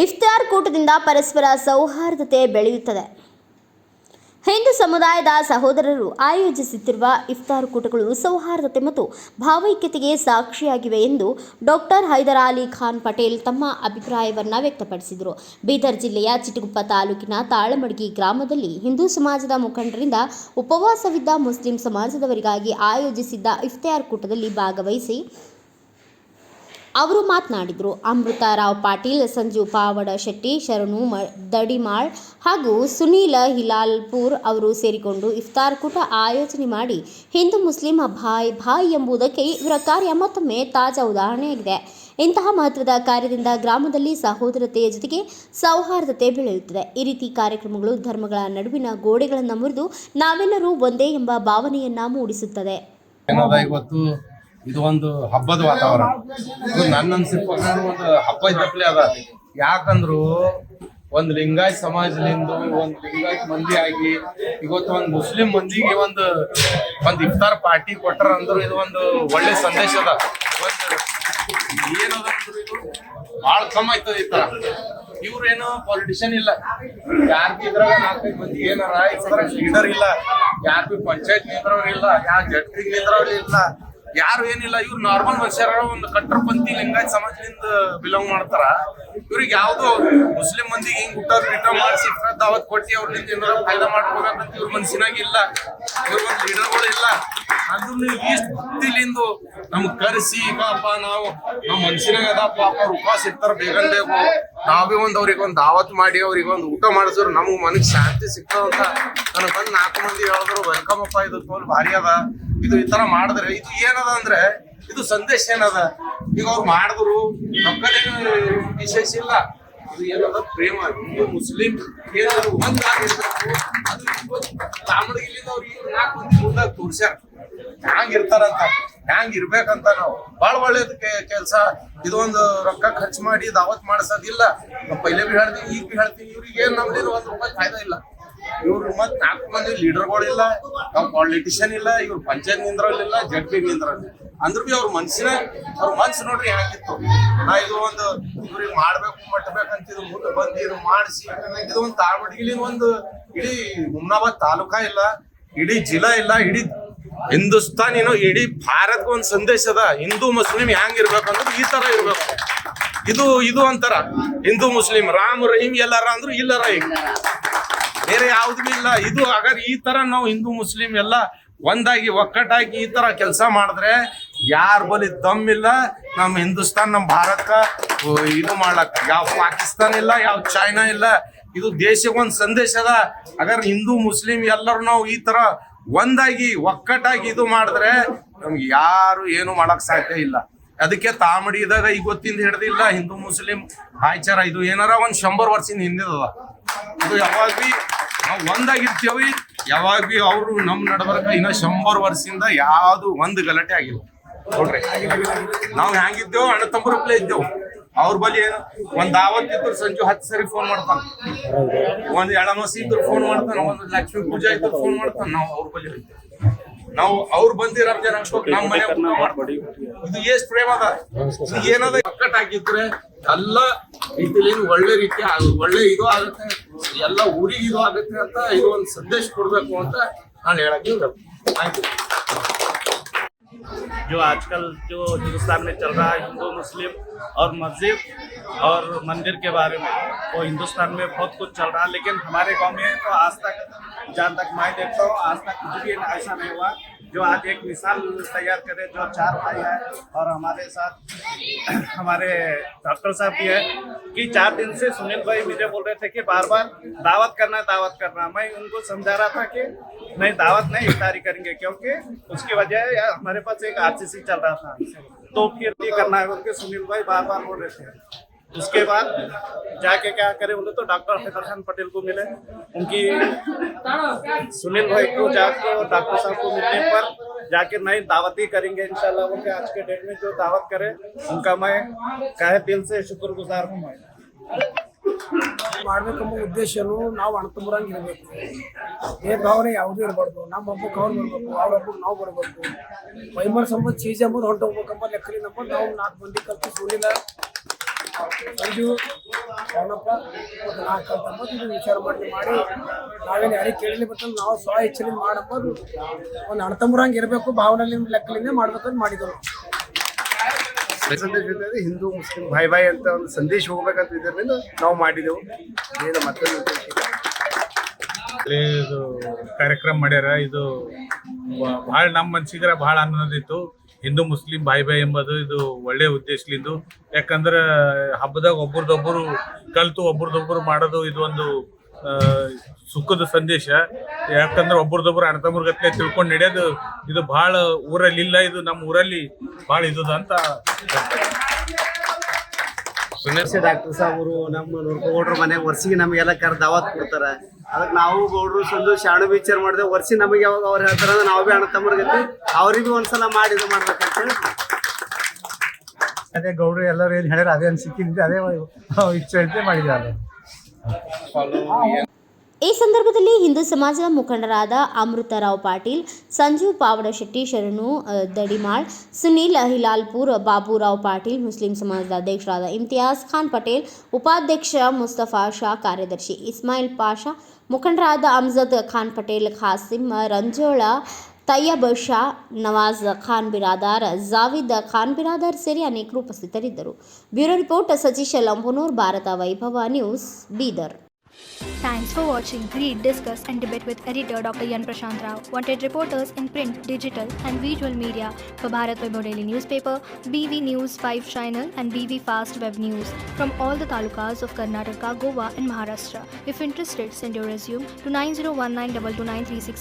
ಇಫ್ತಾರ್ ಕೂಟದಿಂದ ಪರಸ್ಪರ ಸೌಹಾರ್ದತೆ ಬೆಳೆಯುತ್ತದೆ. ಹಿಂದೂ ಸಮುದಾಯದ ಸಹೋದರರು ಆಯೋಜಿಸುತ್ತಿರುವ ಇಫ್ತಾರ್ ಕೂಟಗಳು ಸೌಹಾರ್ದತೆ ಮತ್ತು ಭಾವೈಕ್ಯತೆಗೆ ಸಾಕ್ಷಿಯಾಗಿವೆ ಎಂದು ಡಾಕ್ಟರ್ ಹೈದರ್ ಅಲಿ ಖಾನ್ ಪಟೇಲ್ ತಮ್ಮ ಅಭಿಪ್ರಾಯವನ್ನು ವ್ಯಕ್ತಪಡಿಸಿದರು. ಬೀದರ್ ಜಿಲ್ಲೆಯ ಚಿಟಗುಪ್ಪ ತಾಲೂಕಿನ ತಾಳಮಡಗಿ ಗ್ರಾಮದಲ್ಲಿ ಹಿಂದೂ ಸಮಾಜದ ಮುಖಂಡರಿಂದ ಉಪವಾಸವಿದ್ದ ಮುಸ್ಲಿಂ ಸಮಾಜದವರಿಗಾಗಿ ಆಯೋಜಿಸಿದ್ದ ಇಫ್ತಾರ್ ಕೂಟದಲ್ಲಿ ಭಾಗವಹಿಸಿ ಅವರು ಮಾತನಾಡಿದರು. ಅಮೃತರಾವ್ ಪಾಟೀಲ್, ಸಂಜು ಪಾವಡ ಶೆಟ್ಟಿ, ಶರಣು ದಡಿಮಾಳ್ ಹಾಗೂ ಸುನೀಲ ಹಿಲಾಲ್ಪುರ್ ಅವರು ಸೇರಿಕೊಂಡು ಇಫ್ತಾರ್ ಕೂಟ ಆಯೋಜನೆ ಮಾಡಿ ಹಿಂದೂ ಮುಸ್ಲಿಂ ಭಾಯ್ ಎಂಬುದಕ್ಕೆ ಇವರ ಕಾರ್ಯ ಮತ್ತೊಮ್ಮೆ ತಾಜಾ ಉದಾಹರಣೆಯಾಗಿದೆ. ಇಂತಹ ಮಹತ್ವದ ಕಾರ್ಯದಿಂದ ಗ್ರಾಮದಲ್ಲಿ ಸಹೋದರತೆಯ ಜೊತೆಗೆ ಸೌಹಾರ್ದತೆ ಬೆಳೆಯುತ್ತದೆ. ಈ ರೀತಿ ಕಾರ್ಯಕ್ರಮಗಳು ಧರ್ಮಗಳ ನಡುವಿನ ಗೋಡೆಗಳನ್ನು ಮುರಿದು ನಾವೆಲ್ಲರೂ ಒಂದೇ ಎಂಬ ಭಾವನೆಯನ್ನ ಮೂಡಿಸುತ್ತದೆ. ಇದು ಒಂದು ಹಬ್ಬದ ವಾತಾವರಣ. ಇದು ನನ್ನ ಅನ್ಸಿದ ಪ್ರಕಾರ ಒಂದು ಹಬ್ಬ ಇದ್ದಪ್ಲೆ ಅದ. ಯಾಕಂದ್ರು ಒಂದು ಲಿಂಗಾಯತ್ ಸಮಾಜದಿಂದ ಒಂದು ಲಿಂಗಾಯತ್ ಮಂದಿ ಆಗಿ ಇವತ್ತು ಒಂದು ಮುಸ್ಲಿಂ ಮಂದಿಗೆ ಒಂದು ಇಫ್ತಾರ್ ಪಾರ್ಟಿ ಕೊಟ್ಟರ ಅಂದ್ರು ಇದು ಒಂದು ಒಳ್ಳೆ ಸಂದೇಶ ಅದ. ಒಂದು ಏನದ ಇದು ಭಾಳ ಕಮ್ಮಿ ಆಯ್ತದ ಈ ತರ. ಇವ್ರೇನು ಪಾಲಿಟಿಷಿಯನ್ ಇಲ್ಲ, ಯಾರ್ ಬಿ ಇದ್ರಾಗ 4-5 ಮಂದಿ ಏನಾರ ಇದ್ರಾಗ ಲೀಡರ್ ಇಲ್ಲ, ಯಾರ್ ಬಿ ಪಂಚಾಯತ್ ನಿಂದ್ರವ್ರು ಇಲ್ಲ, ಯಾರ್ ಜಡ್ಪಿ ನಿಂದ್ರವ್ರು ಇಲ್ಲ, ಯಾರು ಏನಿಲ್ಲ. ಇವ್ರು ನಾರ್ಮಲ್ ಮನುಷ್ಯರ ಒಂದು ಕಟ್ಟರಪಂಥಿ ಲಿಂಗಾಯತ್ ಸಮಾಜದಿಂದ ಬಿಲಾಂಗ್ ಮಾಡ್ತಾರ. ಇವ್ರಿಗೆ ಯಾವ್ದು ಮುಸ್ಲಿಂ ಮಂದಿಗೆ ಹಿಂಗ್ ಊಟ ಮಾಡಿಸಿ ದಾವತ್ ಕೊಟ್ಟಿ ಅವ್ರಿಂದ ಏನಾರ ಫಾಯ್ದಾ ಮಾಡ್ಕೋಬೇಕಂತ ಇವ್ರ ಮನ್ಸಿನಾಗ ಇಲ್ಲ. ಇವ್ರ ಒಂದು ಲೀಡರ್ಗಳು ಇಲ್ಲ. ಅದನ್ನ ಈ ಸ್ಥಿತಿಲಿಂದು ನಮ್ಗ್ ಕರೆಸಿ ಪಾಪ ನಾವು ಮನ್ಸಿನಾಗ ಅದ ಪಾಪ ಅವ್ರ ಉಪವಾಸ ಇರ್ತಾರ ಬೇಗನ್ ಬೇಕು, ನಾವೇ ಅವ್ರಿಗೆ ಒಂದು ದಾವತ್ ಮಾಡಿ ಅವ್ರಿಗೆ ಒಂದು ಊಟ ಮಾಡಿದ್ರು ನಮ್ಗ್ ಮನಗ್ ಶಾಂತಿ ಸಿಗ್ತದಂತ ನನಗ್ ಬಂದ್ 4 ಮಂದಿ ಹೇಳಿದ್ರು ವೆಲ್ಕಮ್ ಅಪ್ಪ, ಇದು ತೋಲ್ ಭಾರಿ ಅದ. ಇದು ಈ ತರ ಮಾಡಿದ್ರೆ ಇದು ಏನದ ಅಂದ್ರೆ ಇದು ಸಂದೇಶ ಏನದ. ಈಗ ಅವ್ರು ಮಾಡಿದ್ರು ನಮ್ಮದೇನು ವಿಶೇಷ ಇಲ್ಲ. ಇದು ಏನದ ಪ್ರೇಮ. ಹಿಂದೂ ಮುಸ್ಲಿಂ ಏನಾದ್ರು ಒಂದಾಗಿರ್ಬೇಕು. ಅದು ತಾಮಡಗಿಲಿಂದ ಅವ್ರಿಗೆ 4 ಮಂದಿ ಮುಂದಾಗ ತೋರ್ಸ್ಯಾರ ಹ್ಯಾಂಗ್ ಇರ್ತಾರಂತ, ಹ್ಯಾಂಗ್ ಇರ್ಬೇಕಂತ. ನಾವು ಬಾಳ ಒಳ್ಳೇದ್ ಕೆಲ್ಸ. ಇದು ಒಂದು ರೊಕ್ಕ ಖರ್ಚು ಮಾಡಿ ದಾವತ್ ಮಾಡಿಸೋದಿಲ್ಲ. ನಾವು ಪೈಲೆ ಬಿ ಹೇಳ್ತೀವಿ, ಈಗ ಬಿ ಹೇಳ್ತೀವಿ. ಇವ್ರಿಗೆ ಏನ್ ನಮ್ದಿನ 1 ರೂಪಾಯಿ ಫಾಯ್ದಾ ಇಲ್ಲ. ಇವ್ರು ಮತ್ 4 ಮಂದಿ ಲೀಡರ್ಗಳಿಲ್ಲ, ನಾವು ಪಾಲಿಟಿಷಿಯನ್ ಇಲ್ಲ, ಇವ್ರು ಪಂಚಾಯತ್ ನಿಂದ್ರಲ್ಲಿಲ್ಲ, ಜಡ್ಪಿ ನಿಂದ್ರಲ್ಲಿ. ಅಂದ್ರ ಬಿ ಅವ್ರ ಮನ್ಸು ನೋಡ್ರಿ ಹೇಗಿತ್ತು. ನಾ ಇದು ಒಂದು ಇವ್ರಿಗೆ ಮಾಡ್ಬೇಕು ಮಟ್ಬೇಕಂತ ಇದು ಮುಂದೆ ಬಂದು ಇದು ಮಾಡಿಸಿ ಇದು ಒಂದು ತಾಳ್ಮಡಿಗಿಲಿನ ಒಂದು ಇಡೀ ಹುಮ್ನಾಬಾದ್ ತಾಲೂಕಾ ಇಲ್ಲ, ಇಡೀ ಜಿಲ್ಲಾ ಇಲ್ಲ, ಇಡೀ ಹಿಂದೂಸ್ತಾನ್ ಏನೋ ಇಡೀ ಭಾರತಕ್ಕೆ ಒಂದು ಸಂದೇಶ ಅದ. ಹಿಂದೂ ಮುಸ್ಲಿಂ ಹೆಂಗ್ ಇರ್ಬೇಕಂದ್ರೆ ಈ ತರ ಇರ್ಬೇಕು. ಇದು ಅಂತಾರ ಹಿಂದೂ ಮುಸ್ಲಿಂ ರಾಮ್ ರಹೀಮ್ ಎಲ್ಲಾರ ಅಂದ್ರು ಇಲ್ಲರ, ಈಗ ಬೇರೆ ಯಾವ್ದು ಇಲ್ಲ. ಇದು ಹಾಗಾದ್ರೆ ಈ ತರ ನಾವು ಹಿಂದೂ ಮುಸ್ಲಿಂ ಎಲ್ಲ ಒಂದಾಗಿ ಒಕ್ಕಟ್ಟಾಗಿ ಈ ತರ ಕೆಲಸ ಮಾಡಿದ್ರೆ ಯಾರ ಬಲಿ ದಮ್ಮಿಲ್ಲ. ನಮ್ ಹಿಂದೂಸ್ತಾನ್ ನಮ್ ಭಾರತ ಇದು ಮಾಡ್ಲಕ್ಕ ಯಾವ ಪಾಕಿಸ್ತಾನ ಇಲ್ಲ, ಯಾವ ಚೈನಾ ಇಲ್ಲ. ಇದು ದೇಶಕ್ಕೆ ಒಂದು ಸಂದೇಶ ಅದ. ಹಾಗಾದ್ರೆ ಹಿಂದೂ ಮುಸ್ಲಿಂ ಎಲ್ಲರೂ ನಾವು ಈ ತರ ಒಂದಾಗಿ ಒಕ್ಕಟ್ಟಾಗಿ ಇದು ಮಾಡಿದ್ರೆ ನಮ್ಗೆ ಯಾರು ಏನು ಮಾಡಕ್ ಸಾಧ್ಯ ಇಲ್ಲ. ಅದಕ್ಕೆ ತಾಮಡಿದಾಗ ಇವತ್ತಿಂದ ಹಿಡ್ದಿಲ್ಲ ಹಿಂದೂ ಮುಸ್ಲಿಂ ಭಾಯ್ಚಾರ. ಇದು ಏನಾರ ಒಂದ್ 100 ವರ್ಷದಿಂದ ಹಿಂದಿದ. ಇದು ಯಾವಾಗ ಬಿ ನಾವು ಒಂದಾಗಿರ್ತೀವಿ, ಯಾವಾಗ ಬಿ ಅವರು ನಮ್ ನಡಬರ್ಕ ಇನ್ನ 100 ವರ್ಷದಿಂದ ಯಾವ್ದು ಒಂದು ಗಲಾಟೆ ಆಗಿಲ್ಲ ನೋಡ್ರಿ. ನಾವು ಹೆಂಗಿದ್ದೇವು ಅಣ್ಣ ತಮ್ಮರಪ್ಲೆ ಇದ್ದೇವು. ಅವ್ರ ಬಳಿ ಏನು ಒಂದ್ ದಾವತ್ ಇದ್ರು ಸಂಜೆ 10 ಸರಿ ಫೋನ್ ಮಾಡ್ತಾನ, ಒಂದ್ ಎಳಮಸಿ ಇದ್ರು ಫೋನ್ ಮಾಡ್ತಾನ, ಒಂದ್ ಲಕ್ಷ್ಮೀ ಪೂಜಾ ಇದ್ರು ಫೋನ್ ಮಾಡ್ತಾನ. ನಾವು ಅವ್ರ ಬಳಿ ಹೋಗ್ತೇವೆ. ನಾವು ಅವ್ರು ಬಂದಿರ ಜನ ನಮ್ಮ ಮನೆ ಮಾಡ್ಬೇಡಿ. ಇದು ಎಷ್ಟು ಪ್ರೇಮ ಅದ. ಏನದ ಒಕ್ಕಟ್ಟಾಗಿದ್ರೆ ಎಲ್ಲ ರೀತಿಯಲ್ಲಿ ಒಳ್ಳೆ ರೀತಿ ಒಳ್ಳೆ ಇದು ಆಗುತ್ತೆ, ಎಲ್ಲ ಊರಿಗೆ ಇದು ಆಗುತ್ತೆ ಅಂತ ಇದು ಒಂದು ಸಂದೇಶ ಕೊಡ್ಬೇಕು ಅಂತ ನಾನು ಹೇಳಕ್ಕೆ ಥ್ಯಾಂಕ್ ಯು. जो आजकल जो हिंदुस्तान में चल रहा है हिंदू मुस्लिम और मस्जिद और मंदिर के बारे में, वो हिंदुस्तान में बहुत कुछ चल रहा है, लेकिन हमारे गांव में तो आज तक जहाँ तक मैं देखता हूँ आज तक कुछ भी ऐसा नहीं हुआ जो आज एक मिसाल तैयार करे। जो 4 भाई है और हमारे साथ हमारे डॉक्टर साहब भी है कि 4 दिन से सुनील भाई मुझे बोल रहे थे कि बार बार दावत करना। मैं उनको समझा रहा था कि नहीं दावत नहीं, इफ्तारी करेंगे, क्योंकि उसकी वजह हमारे पास एक आरसीसी चल रहा था, तो फिर ये करना है उनके सुनील भाई बार बार बोल रहे थे। उसके बाद जाके क्या करे बोले तो डॉक्टर हैदर खान पटेल को मिले, उनकी सुनील भाई को जाके डॉक्टर साहब को मिलने पर जाके नई दावत ही करेंगे इंशाल्लाह। उनके आज के डेट में जो दावत करे उनका मैं कहे दिल से शुक्रगुजार हूँ। मैं ಮಾಡಬೇಕೆಂಬ ಉದ್ದೇಶನು ನಾವು ಅಣ್ತಂಬರಂಗೆ ಇರಬೇಕು. ಭೇದ ಭಾವನೆ ಯಾವುದೂ ಇರಬಾರ್ದು. ನಮ್ಮ ಹಬ್ಬಕ್ಕೆ ಅವ್ರು ಬರಬೇಕು, ಅವ್ರ ಹಬ್ಬಕ್ಕೆ ನಾವು ಬರಬೇಕು. ವೈಮರ್ ಸಂಬಂಧ ಚೀಸ್ ಎಂಬುದು ಹೊರಟು ಹೋಗ್ಬೇಕಂಬ ಲೆಕ್ಕಲಿ ನಮ್ಮ ನಾವು 4 ಮಂದಿ ಕಲ್ತು ಸುಳಿಲ್ಲ ಸಂಜು ಶರಣಪ್ಪ ಮತ್ತು ನಾ ಕಲ್ತಂಬೋದು ಇದು ವಿಚಾರ ಮಾಡಿ ನಾವೇನು ಯಾರಿಗೆ ಕೇಳಲಿ ಬರ್ತಂದ್ರೆ ನಾವು ಸ್ವ ಇಚ್ಛೆಲಿಂದ ಮಾಡಂಬೋದು ಒಂದು ಅಣ್ತಂಬರಂಗೆ ಇರಬೇಕು ಭಾವನೆಲಿಂದ ಲೆಕ್ಕಲಿಂದ ಮಾಡ್ಬೇಕಂತ ಮಾಡಿದ್ರು. ಸಂದೇಶ ಜೊತೆ ಹಿಂದೂ ಮುಸ್ಲಿಂ ಭಾಯ್ ಭಾಯ್ ಅಂತ ಒಂದು ಸಂದೇಶ ಹೋಗ್ಬೇಕಂತ ಇದರಿಂದ ನಾವು ಮಾಡಿದೆವು. ಏನು ಮತ್ತೊಂದು ಉದ್ದೇಶ ಇಲ್ಲ. ಇದು ಕಾರ್ಯಕ್ರಮ ಮಾಡ್ಯಾರ. ಇದು ಭಾಳ ನಮ್ಮ ಮನ್ಸಿಗರ ಭಾಳ ಆನಂದ ಇತ್ತು. ಹಿಂದೂ ಮುಸ್ಲಿಂ ಭಾಯ್ ಭಾಯ್ ಎಂಬುದು ಇದು ಒಳ್ಳೆ ಉದ್ದೇಶಲಿಂದು. ಯಾಕಂದ್ರೆ ಹಬ್ಬದಾಗ ಒಬ್ರದೊಬ್ಬರು ಕಲ್ತು ಒಬ್ರದೊಬ್ಬರು ಮಾಡೋದು ಇದು ಒಂದು ಸುಖದ ಸಂದೇಶ. ಯಾಕಂದ್ರೆ ಒಬ್ರದೊಬ್ಬರು ಅಣ್ಣತಮ್ಮರ ಗತ್ಲೆ ತಿಳ್ಕೊಂಡು ನಡೆಯೋದು ಇದು ಭಾಳ ಊರಲ್ಲಿ ಇಲ್ಲ. ಇದು ನಮ್ಮ ಊರಲ್ಲಿ ಭಾಳ ಇದ್ದದ ಅಂತ ಡಾಕ್ಟರ್ ಸಾಹೇಬರು ನಮ್ಮ ನೋಡ್ಕೊಡ್ರು ಮನೆಗೆ ವರ್ಷಿಗೆ ನಮಗೆಲ್ಲ ಕರ್ ದಾವತ್ ಕೊಡ್ತಾರ. ಅದಕ್ಕೆ ನಾವು ಗೌಡ್ರು ಸಂದು ಶಾಣು ವಿಚಾರ ಮಾಡಿದೆ ವರ್ಷ ನಮಗೆ ಯಾವಾಗ ಅವ್ರು ಹೇಳ್ತಾರ ಅಂದ್ರೆ ನಾವು ಭೀ ಅಣ್ಣ ತಮ್ಮರ ಗತಿ ಅವ್ರಿಗೆ ಒಂದ್ಸಲ ಮಾಡಿ ಇದು ಮಾಡ್ಬೇಕಂತ ಹೇಳಿ ಅದೇ ಗೌಡ್ರು ಎಲ್ಲರೂ ಏನು ಹೇಳ್ಯಾರ ಅದೇ ಅನ್ಸಿಕ್ಕಿಂದ ಅದೇ ಇಚ್ಛೆ ಮಾಡಿದ್ದಾರೆ. ಈ ಸಂದರ್ಭದಲ್ಲಿ ಹಿಂದೂ ಸಮಾಜದ ಮುಖಂಡರಾದ ಅಮೃತರಾವ್ ಪಾಟೀಲ್, ಸಂಜೀವ್ ಪಾವಡಶೆಟ್ಟಿ, ಶರಣು ದಡಿಮಾಳ್, ಸುನೀಲ್ ಹಿಲಾಲ್ಪುರ್, ಬಾಬುರಾವ್ ಪಾಟೀಲ್, ಮುಸ್ಲಿಂ ಸಮಾಜದ ಅಧ್ಯಕ್ಷರಾದ ಇಮ್ತಿಯಾಜ್ ಖಾನ್ ಪಟೇಲ್, ಉಪಾಧ್ಯಕ್ಷ ಮುಸ್ತಫಾ ಶಾ, ಕಾರ್ಯದರ್ಶಿ ಇಸ್ಮಾಯಿಲ್ ಪಾಷಾ, ಮುಖಂಡರಾದ ಅಮ್ಜದ್ ಖಾನ್ ಪಟೇಲ್, ಖಾಸಿಂ ರಂಜೋಳ, ತಯ್ಯಬ್ ಶಾ, ನವಾಜ್ ಖಾನ್ ಬಿರಾದಾರ್, ಜಾವಿದ್ ಖಾನ್ ಬಿರಾದಾರ್ ಸೇರಿ ಅನೇಕರು ಉಪಸ್ಥಿತರಿದ್ದರು. ಬ್ಯೂರೋ ರಿಪೋರ್ಟ್ ಸತೀಶ್ ಲಂಬೋನೂರ್, ಭಾರತ ವೈಭವ news, Bidar. Thanks for watching. Read, discuss and debate with editor Dr. Yan Prashant Rao. Wanted reporters in print, digital and visual media for Bharat Vaibhav Daily Newspaper, BV News 5 Channel and BV Fast Web News from all the talukas of Karnataka, Goa and Maharashtra. If interested, send your resume to 9019229369.